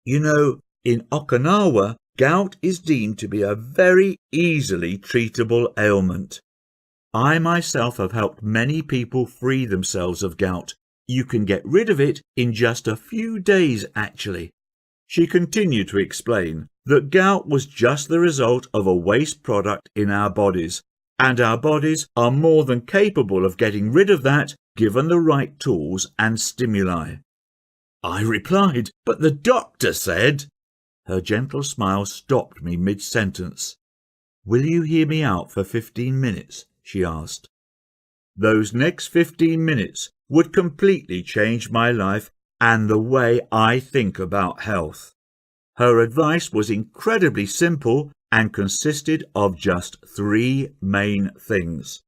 You know, in Okinawa, gout is deemed to be a very easily treatable ailment. I myself have helped many people free themselves of gout. You can get rid of it in just a few days, actually. She continued to explain that gout was just the result of a waste product in our bodies, and our bodies are more than capable of getting rid of that given the right tools and stimuli. I replied, "But the doctor said—" Her gentle smile stopped me mid-sentence. "Will you hear me out for 15 minutes?" she asked. Those next 15 minutes would completely change my life and the way I think about health. Her advice was incredibly simple and consisted of just 3 main things.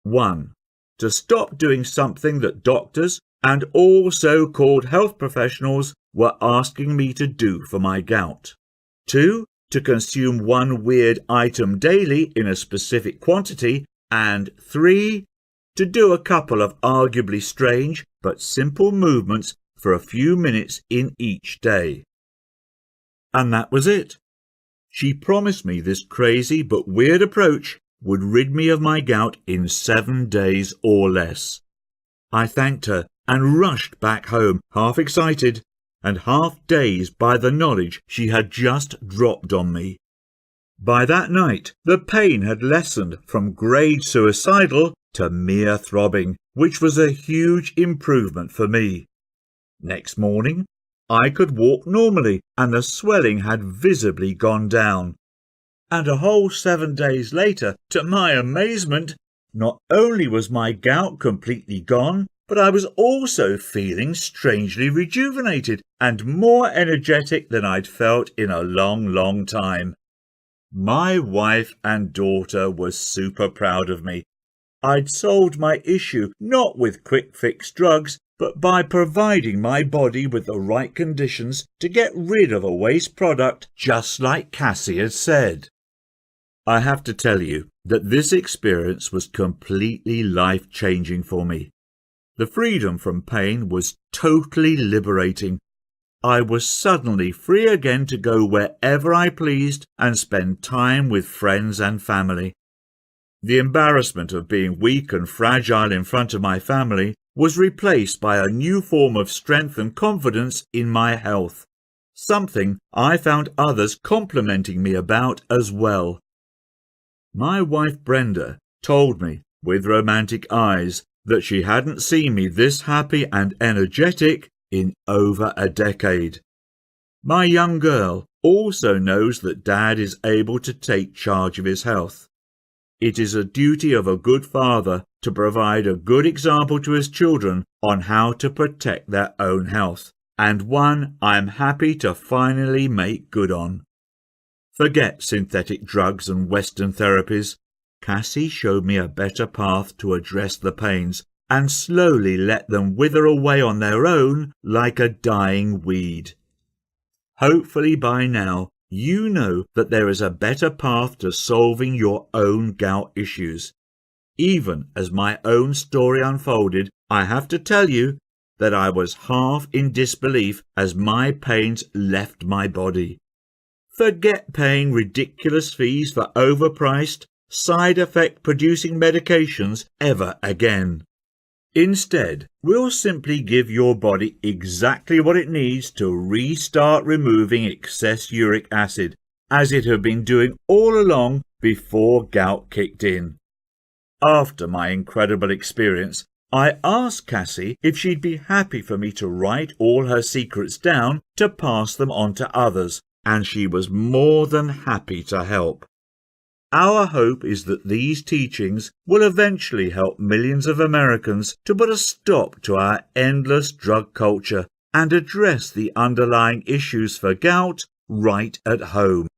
1. To stop doing something that doctors and all so-called health professionals were asking me to do for my gout. 2. To consume one weird item daily in a specific quantity. And 3. To do a couple of arguably strange but simple movements for a few minutes in each day. And that was it. She promised me this crazy but weird approach would rid me of my gout in 7 days or less. I thanked her and rushed back home, half excited and half dazed by the knowledge she had just dropped on me. By that night, the pain had lessened from grade suicidal to mere throbbing, which was a huge improvement for me. Next morning, I could walk normally and the swelling had visibly gone down. And a whole 7 days later, to my amazement, not only was my gout completely gone, but I was also feeling strangely rejuvenated and more energetic than I'd felt in a long time. My wife and daughter were super proud of me. I'd solved my issue not with quick-fix drugs, but by providing my body with the right conditions to get rid of a waste product, just like Cassie had said. I have to tell you that this experience was completely life-changing for me. The freedom from pain was totally liberating. I was suddenly free again to go wherever I pleased and spend time with friends and family. The embarrassment of being weak and fragile in front of my family was replaced by a new form of strength and confidence in my health, something I found others complimenting me about as well. My wife Brenda told me, with romantic eyes, that she hadn't seen me this happy and energetic in over a decade. My young girl also knows that Dad is able to take charge of his health. It is a duty of a good father to provide a good example to his children on how to protect their own health, and one I am happy to finally make good on. Forget synthetic drugs and Western therapies. Cassie showed me a better path to address the pains and slowly let them wither away on their own like a dying weed. Hopefully by now you know that there is a better path to solving your own gout issues. Even as my own story unfolded, I have to tell you that I was half in disbelief as my pains left my body. Forget paying ridiculous fees for overpriced, side effect producing medications ever again. Instead, we'll simply give your body exactly what it needs to restart removing excess uric acid, as it had been doing all along before gout kicked in. After my incredible experience, I asked Cassie if she'd be happy for me to write all her secrets down to pass them on to others, and she was more than happy to help. Our hope is that these teachings will eventually help millions of Americans to put a stop to our endless drug culture and address the underlying issues for gout right at home.